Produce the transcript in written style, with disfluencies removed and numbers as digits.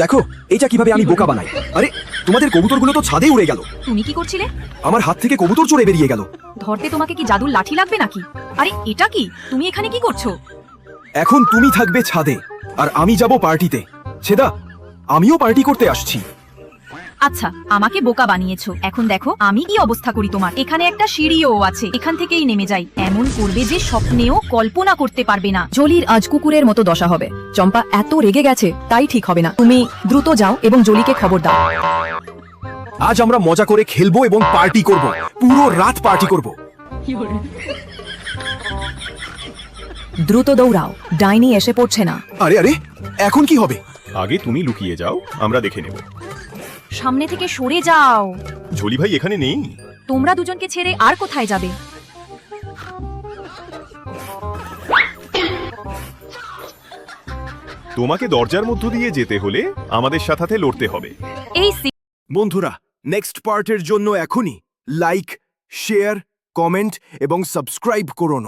দেখো এটা কিভাবে আমি বোকা বানাই। আরে তোমাদের কবুতরগুলো তো ছাদে উড়ে গেল। তুমি কি করছিলে? আমার হাত থেকে কবুতর চড়ে বেরিয়ে গেল। ধরতে তোমাকে কি জাদুর লাঠি লাগবে নাকি? আরে এটা কি? তুমি এখানে কি করছো? এখন তুমি থাকবে ছাদে আর আমি যাব পার্টিতে। ছেদা, আমিও পার্টি করতে আসছি। আচ্ছা, আমাকে বোকা বানিয়েছো। এখন দেখো আমি কি অবস্থা করি তোমার। এখানে একটা সিঁড়িও আছে, এখান থেকেই নেমে যাই। এমন করবে যে স্বপ্নেও কল্পনা করতে পারবে না। জলির আজ কুকুরের মতো দশা হবে। চম্পা এত রেগে গেছে, তাই ঠিক হবে না। তুমি দ্রুত যাও এবং জলিকে খবর দাও। আজ আমরা মজা করে খেলবো এবং পার্টি করব, পুরো রাত পার্টি করব। দ্রুত দৌড়াও, ডাইনি এসে পড়ছে না। আরে আরে, এখন কি হবে? আগে তুমি লুকিয়ে যাও, আমরা দেখে নেব। সামনে থেকে সরে যাও। ঝোলি ভাই এখানে নেই। তোমরা দুজনকে ছেড়ে আর কোথায় যাবে? তোমাকে দরজার মধ্য দিয়ে যেতে হলে আমাদের সাথে লড়তে হবে। এই বন্ধুরা, নেক্সট পার্টের জন্য এখনই লাইক, শেয়ার, কমেন্ট এবং সাবস্ক্রাইব করুন।